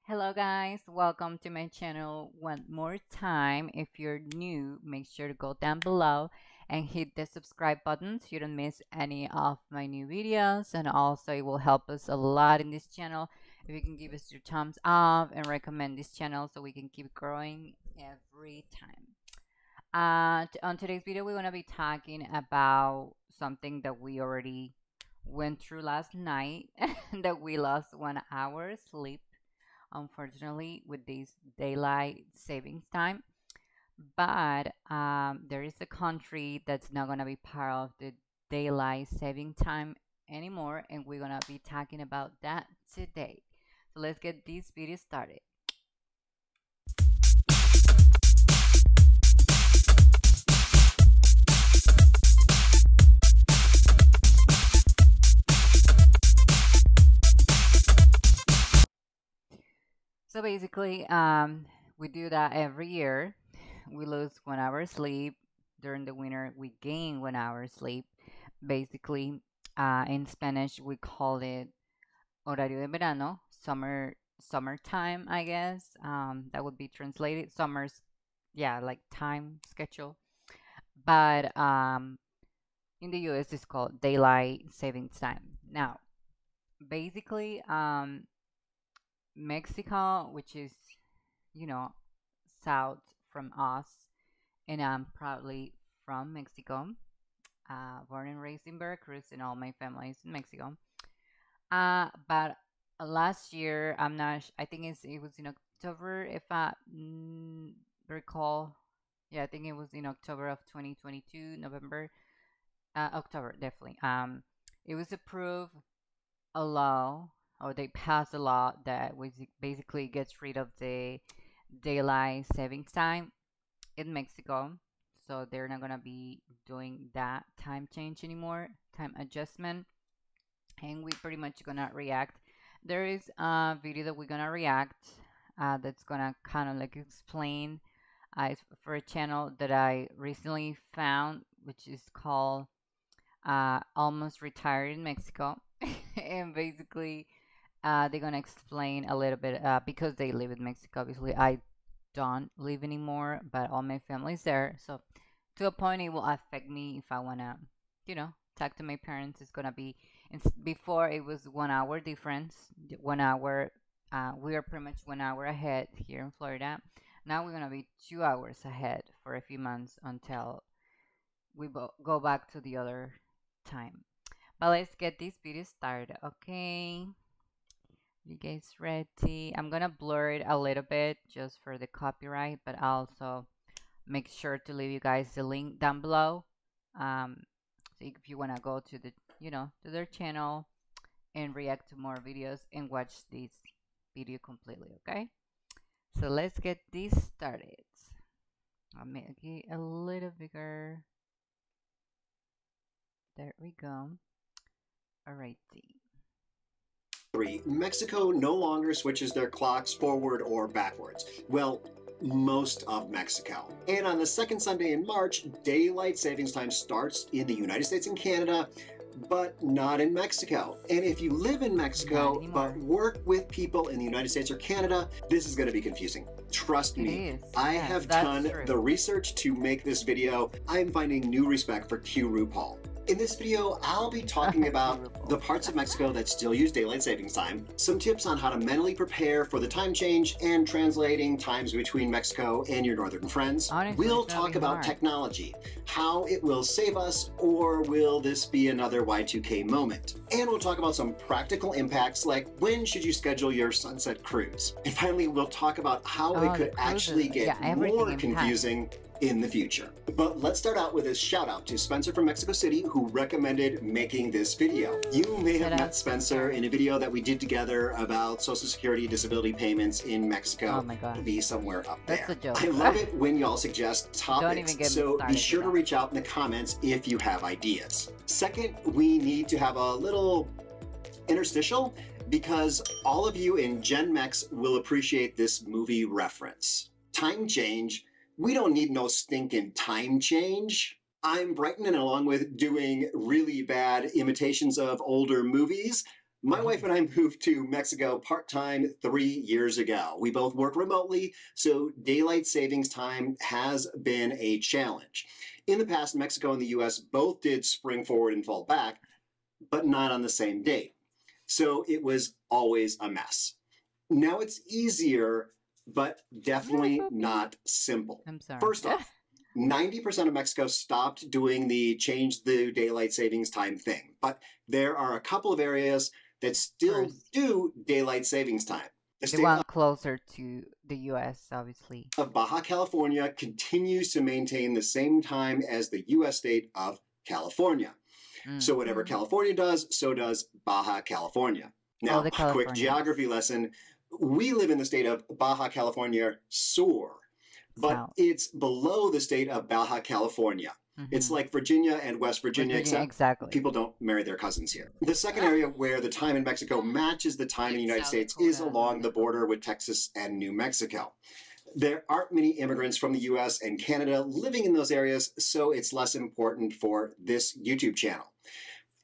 Hello guys, welcome to my channel one more time. If you're new, make sure to go down below and hit the subscribe button so you don't miss any of my new videos, and also it will help us a lot in this channel if you can give us your thumbs up and recommend this channel so we can keep growing every time. On today's video we're going to be talking about something that we already went through last night that we lost 1 hour sleep, unfortunately, with this daylight savings time. But there is a country that's not going to be part of the daylight saving time anymore, and we're going to be talking about that today. So let's get this video started. So basically, we do that every year. We lose 1 hour sleep. During the winter, we gain 1 hour sleep. Basically, in Spanish, we call it horario de verano, summertime, I guess. That would be translated summers, yeah, like time schedule. But in the US, it's called daylight savings time. Now, basically, Mexico, which is, you know, south from us, and I'm proudly from Mexico, born and raised in Veracruz, and all my family is in Mexico. But last year, I think it was in October, if I recall. Yeah, I think it was in October of 2022, November, October, definitely. It was approved a law, or they passed a law that was basically gets rid of the daylight savings time in Mexico. So they're not gonna be doing that time change anymore, time adjustment, and we pretty much gonna react. There is a video that we're gonna react, that's gonna kind of like explain. It's for a channel that I recently found, which is called Almost Retired in Mexico, and basically they're gonna explain a little bit, because they live in Mexico. Obviously, I don't live anymore, but all my family's there. So to a point, it will affect me if I wanna, talk to my parents. It's gonna be, before it was 1 hour difference. 1 hour, we are pretty much 1 hour ahead here in Florida. Now we're gonna be 2 hours ahead for a few months until we go back to the other time. But let's get this video started, okay? You guys ready? I'm gonna blur it a little bit just for the copyright, but also make sure to leave you guys the link down below. So if you wanna go to to their channel and react to more videos and watch this video completely, okay? So let's get this started. I'll make it a little bigger. There we go. Alrighty. Mexico no longer switches their clocks forward or backwards. Well, most of Mexico. And on the second Sunday in March, daylight savings time starts in the United States and Canada, but not in Mexico. And if you live in Mexico but work with people in the United States or Canada, this is going to be confusing. Trust me, I have done the research to make this video. I'm finding new respect for Q RuPaul. In this video, I'll be talking about the parts of Mexico that still use daylight savings time, some tips on how to mentally prepare for the time change, and translating times between Mexico and your northern friends. We'll talk about technology, how it will save us, or will this be another Y2K moment? And we'll talk about some practical impacts, like when should you schedule your sunset cruise? And finally, we'll talk about how it could actually get more confusing in the future. But let's start out with a shout out to Spencer from Mexico City, who recommended making this video. You may have met Spencer in a video that we did together about Social Security disability payments in Mexico. Oh my God. It'll be somewhere up there. That's a joke. I love it when y'all suggest topics, so be sure to reach out in the comments if you have ideas. Second, we need to have a little interstitial, because all of you in Gen Mex will appreciate this movie reference. Time change. We don't need no stinking time change. I'm Brighton, and along with doing really bad imitations of older movies, My wife and I moved to Mexico part-time 3 years ago. We both work remotely, so daylight savings time has been a challenge. In the past, Mexico and the US both did spring forward and fall back, but not on the same date. So it was always a mess. Now it's easier, but definitely not simple. I'm sorry. First off, 90% of Mexico stopped doing the change the daylight savings time thing, but there are a couple of areas that still do daylight savings time. The one closer to the US, obviously. Of Baja California continues to maintain the same time as the US state of California. So whatever California does, so does Baja California. Now, a quick geography lesson. We live in the state of Baja California Sur, but it's below the state of Baja California. It's like Virginia and West Virginia, except people don't marry their cousins here. The second area where the time in Mexico matches the time in the United States is along the border with Texas and New Mexico. There aren't many immigrants from the US and Canada living in those areas, so it's less important for this YouTube channel.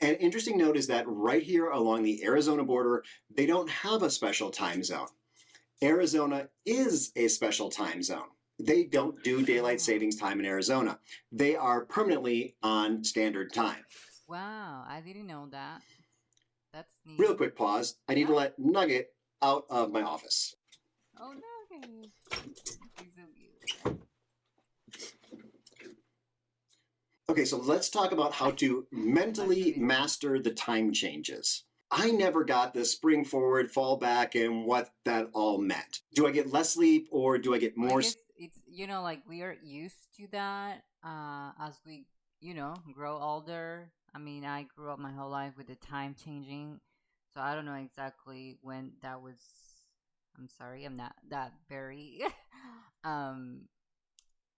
An interesting note is that right here along the Arizona border, they don't have a special time zone. Arizona is a special time zone. They don't do daylight savings time in Arizona. They are permanently on standard time. Wow, I didn't know that. That's neat. Real quick pause. I need to let Nugget out of my office. Oh, Nugget. He's so cute. Okay, so let's talk about how to mentally master the time changes. I never got the spring forward, fall back, and what that all meant. Do I get less sleep or do I get more? It's, like we are used to that as we, grow older. I mean, I grew up my whole life with the time changing. So I don't know exactly when that was. I'm sorry, I'm not that very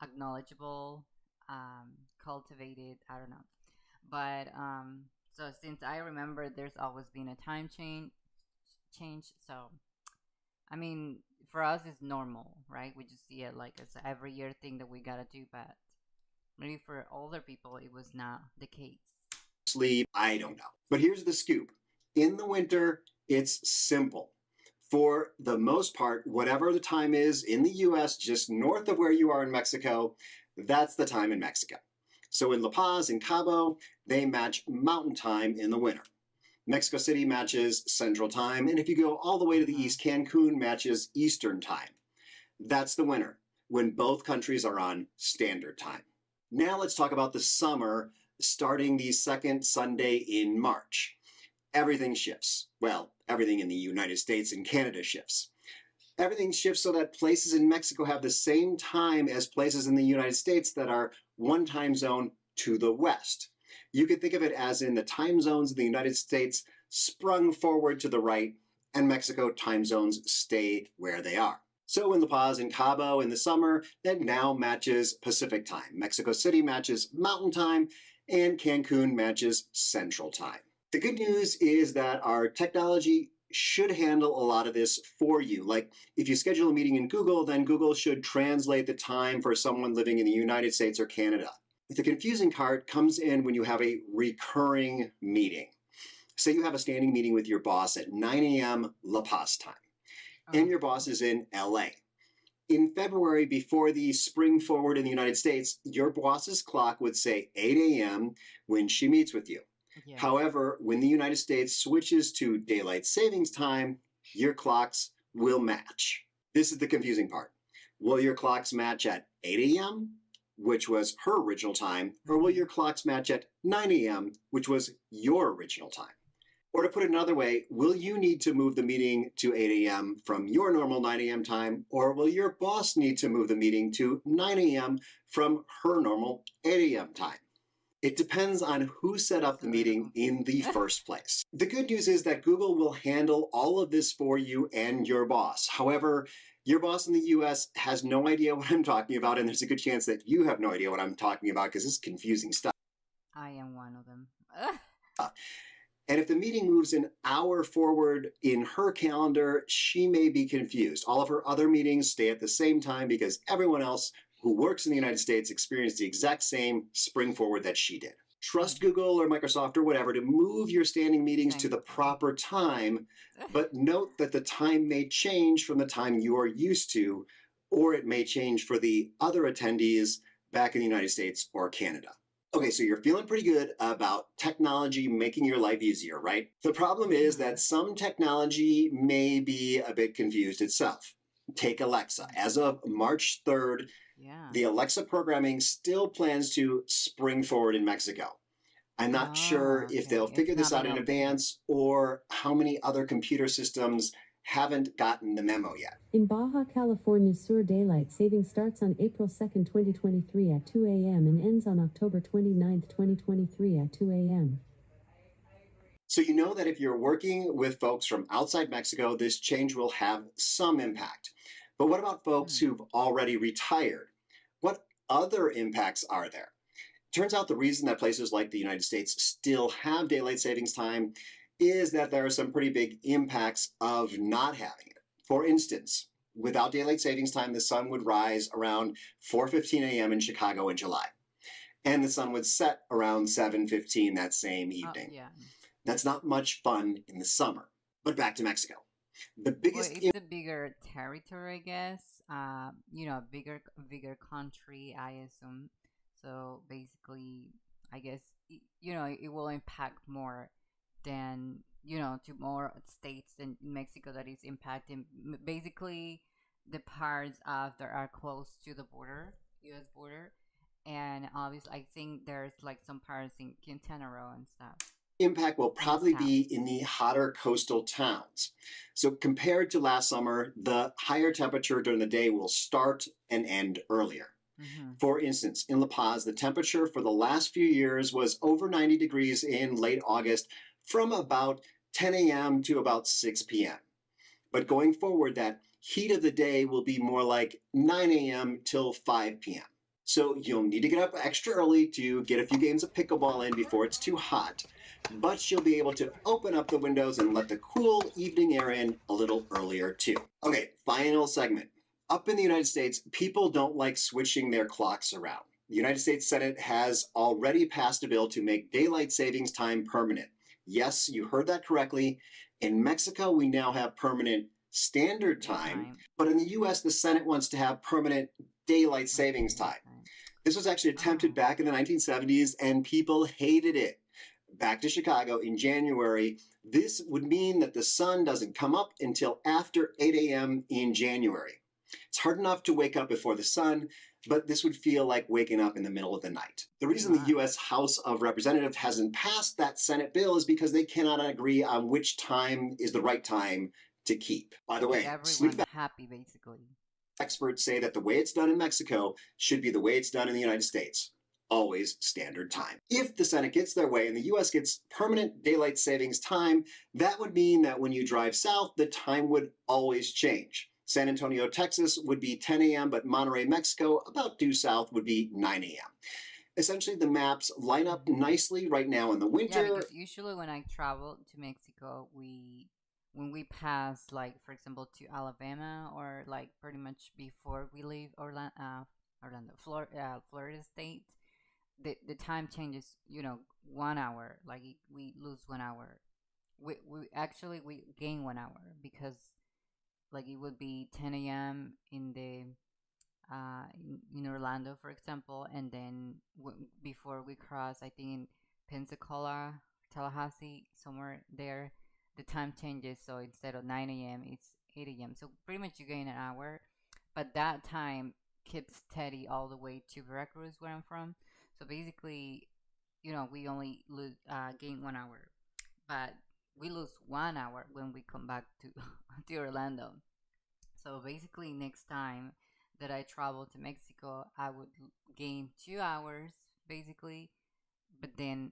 acknowledgeable, cultivated. I don't know. But so since I remember, there's always been a time change. So, I mean, for us, it's normal, right? We just see it like as every year thing that we gotta do. But maybe for older people, it was not the case. Sleep, I don't know. But here's the scoop. In the winter, it's simple. For the most part, whatever the time is in the US, just north of where you are in Mexico, that's the time in Mexico. So in La Paz and Cabo, they match mountain time in the winter. Mexico City matches central time, and if you go all the way to the east, Cancun matches eastern time. That's the winter, when both countries are on standard time. Now let's talk about the summer, starting the second Sunday in March. Everything shifts. Well, everything in the United States and Canada shifts. Everything shifts so that places in Mexico have the same time as places in the United States that are one time zone to the west. You could think of it as in the time zones in the United States sprung forward to the right, and Mexico time zones stay where they are. So in La Paz and Cabo in the summer, that now matches Pacific time. Mexico City matches Mountain Time, and Cancun matches Central Time. The good news is that our technology should handle a lot of this for you. Like if you schedule a meeting in Google, then Google should translate the time for someone living in the United States or Canada. The confusing part comes in when you have a recurring meeting. Say you have a standing meeting with your boss at 9 a.m. La Paz time, and your boss is in LA. In February, before the spring forward in the United States, your boss's clock would say 8 a.m. when she meets with you. Yeah. However, when the United States switches to daylight savings time, your clocks will match. This is the confusing part. Will your clocks match at 8 a.m., which was her original time, or will your clocks match at 9 a.m., which was your original time? Or to put it another way, will you need to move the meeting to 8 a.m. from your normal 9 a.m. time, or will your boss need to move the meeting to 9 a.m. from her normal 8 a.m. time? It depends on who set up the meeting in the first place. The good news is that Google will handle all of this for you and your boss. However, your boss in the US has no idea what I'm talking about, and there's a good chance that you have no idea what I'm talking about because this is confusing stuff. I am one of them. And if the meeting moves an hour forward in her calendar, she may be confused. All of her other meetings stay at the same time because everyone else who works in the United States experienced the exact same spring forward that she did. Trust Google or Microsoft or whatever to move your standing meetings to Thank the you. proper time, but note that the time may change from the time you are used to, or it may change for the other attendees back in the United States or Canada. Okay, so you're feeling pretty good about technology making your life easier, right? The problem is that some technology may be a bit confused itself. Take Alexa. As of March 3rd, Yeah. the Alexa programming still plans to spring forward in Mexico. I'm not sure if they'll Okay. figure It's this not out an in option. advance or how many other computer systems haven't gotten the memo yet. In Baja California Sur, daylight saving starts on April 2nd, 2023 at 2 a.m. and ends on October 29th, 2023 at 2 a.m. So you know that if you're working with folks from outside Mexico, this change will have some impact. But what about folks who've already retired? What other impacts are there? Turns out the reason that places like the United States still have daylight savings time is that there are some pretty big impacts of not having it. For instance, without daylight savings time, the sun would rise around 4:15 a.m. in Chicago in July, and the sun would set around 7:15 that same evening. Yeah. That's not much fun in the summer. But back to Mexico. The Well, biggest it's a bigger territory, I guess. Bigger country, I assume. So basically, I guess it will impact more than to more states than Mexico that is impacting basically the parts of that are close to the border, U.S. border, and obviously I think there's like some parts in Quintana Roo and stuff. impact will probably be in the hotter coastal towns. So compared to last summer, the higher temperature during the day will start and end earlier. For instance, in La Paz, the temperature for the last few years was over 90 degrees in late August from about 10 a.m. to about 6 p.m. But going forward, that heat of the day will be more like 9 a.m. till 5 p.m. So you'll need to get up extra early to get a few games of pickleball in before it's too hot, but you'll be able to open up the windows and let the cool evening air in a little earlier too. Okay, final segment. Up in the United States, people don't like switching their clocks around. The United States Senate has already passed a bill to make daylight savings time permanent. Yes, you heard that correctly. In Mexico, we now have permanent standard time, but in the US, the Senate wants to have permanent daylight savings time. This was actually attempted back in the 1970s, and people hated it. Back to Chicago in January, this would mean that the sun doesn't come up until after 8 a.m. in January. It's hard enough to wake up before the sun, but this would feel like waking up in the middle of the night. The reason the U.S. House of Representatives hasn't passed that Senate bill is because they cannot agree on which time is the right time to keep. By the way, everyone happy basically. Experts say that the way it's done in Mexico should be the way it's done in the United States. Always standard time. If the Senate gets their way and the U.S. gets permanent daylight savings time, that would mean that when you drive south, the time would always change. San Antonio, Texas would be 10 a.m., but Monterrey, Mexico, about due south, would be 9 a.m. Essentially, the maps line up nicely right now in the winter. Yeah, because usually when I travel to Mexico, when we pass, like, for example, to Alabama or, like, pretty much before we leave Florida State, the time changes, 1 hour. Like, we lose 1 hour. We gain 1 hour because like it would be 10 a.m. in Orlando, for example, and then before we cross, I think in Pensacola, Tallahassee, somewhere there, the time changes. So instead of 9 a.m., it's 8 a.m. So pretty much you gain an hour, but that time keeps steady all the way to Veracruz, where I'm from. So basically, we only gain 1 hour, but we lose 1 hour when we come back to to Orlando. So basically, next time that I travel to Mexico, I would gain 2 hours basically, but then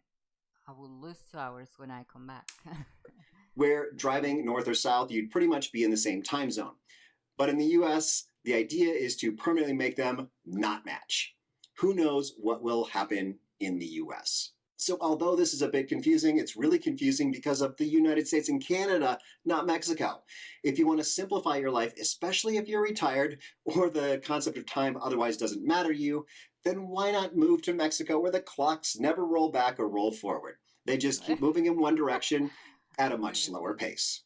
I will lose 2 hours when I come back. Where driving north or south, you'd pretty much be in the same time zone. But in the US, the idea is to permanently make them not match. Who knows what will happen in the US? So although this is a bit confusing, it's really confusing because of the United States and Canada, not Mexico. If you want to simplify your life, especially if you're retired or the concept of time otherwise doesn't matter to you, then why not move to Mexico where the clocks never roll back or roll forward? They just keep moving in one direction at a much slower pace.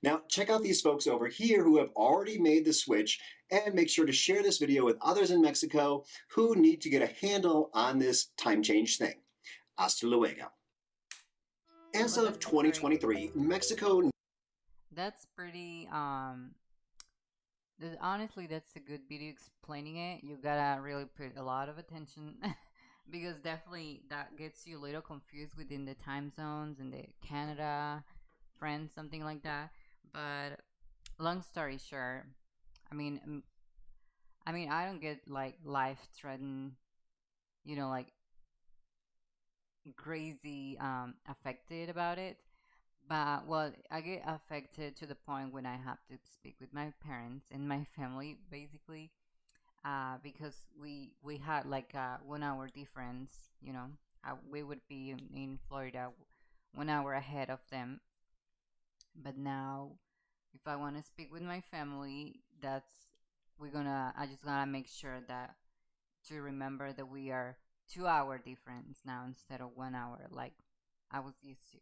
Now, check out these folks over here who have already made the switch, and make sure to share this video with others in Mexico who need to get a handle on this time change thing. Hasta luego. As Well, of 2023, Mexico... That's pretty, honestly, that's a good video explaining it. You gotta really put a lot of attention because definitely that gets you a little confused within the time zones and the Canada, France, something like that. But long story short, I mean, I don't get like life threatened, like crazy affected about it. But well, I get affected to the point when I have to speak with my parents and my family, basically, because we had like a 1 hour difference. We would be in Florida 1 hour ahead of them. But now, if I want to speak with my family, I just gotta make sure that to remember that we are 2 hour difference now instead of 1 hour, like I was used to.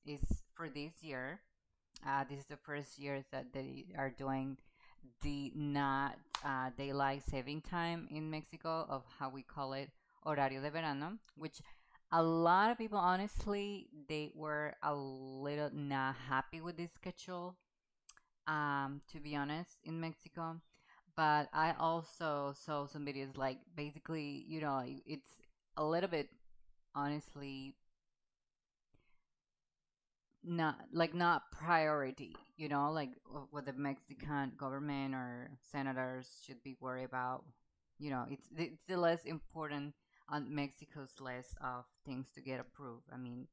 Is for this year. This is the first year that they are doing the not daylight saving time in Mexico, of how we call it horario de verano, which a lot of people, honestly, they were a little not happy with this schedule, to be honest, in Mexico. But I also saw some videos, like basically, it's a little bit, honestly, not priority, like what the Mexican government or senators should be worried about. It's the less important on Mexico's list of things to get approved. I mean,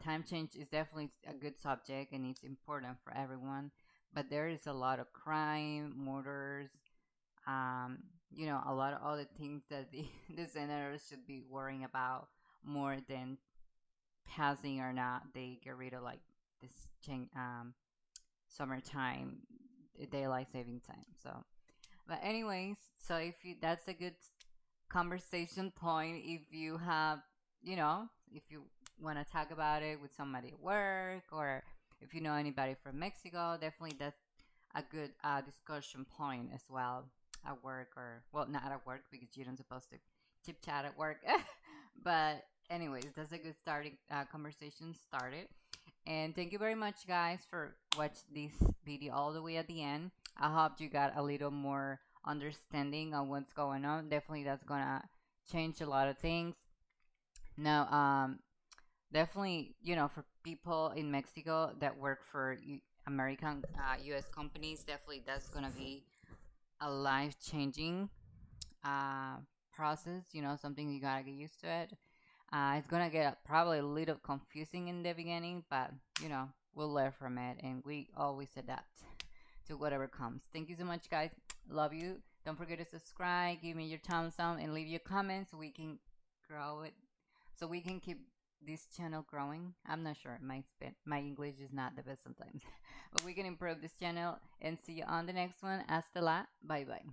time change is definitely a good subject and it's important for everyone, but there is a lot of crime, murders, um, a lot of other things that the senators should be worrying about more than passing or not. They get rid of like this summertime, daylight saving time. So, but anyways, so if you that's a good conversation point. If you have, if you want to talk about it with somebody at work, or if you know anybody from Mexico, definitely that's a good discussion point as well at work, or well, not at work because you're not supposed to chit chat at work. But anyways, that's a good starting conversation started. And thank you very much, guys, for watch this video all the way at the end. I hope you got a little more understanding on what's going on. Definitely, that's gonna change a lot of things. Now, definitely, for people in Mexico that work for American U.S. companies, definitely that's gonna be a life changing uh, process. Something you gotta get used to it. It's gonna get probably a little confusing in the beginning, but we'll learn from it, and we always adapt to whatever comes. Thank you so much, guys. Love you. Don't forget to subscribe, give me your thumbs up, and leave your comments so we can grow it, so we can keep this channel growing. I'm not sure. My English is not the best sometimes, but we can improve this channel. And see you on the next one. Hasta la. Bye bye.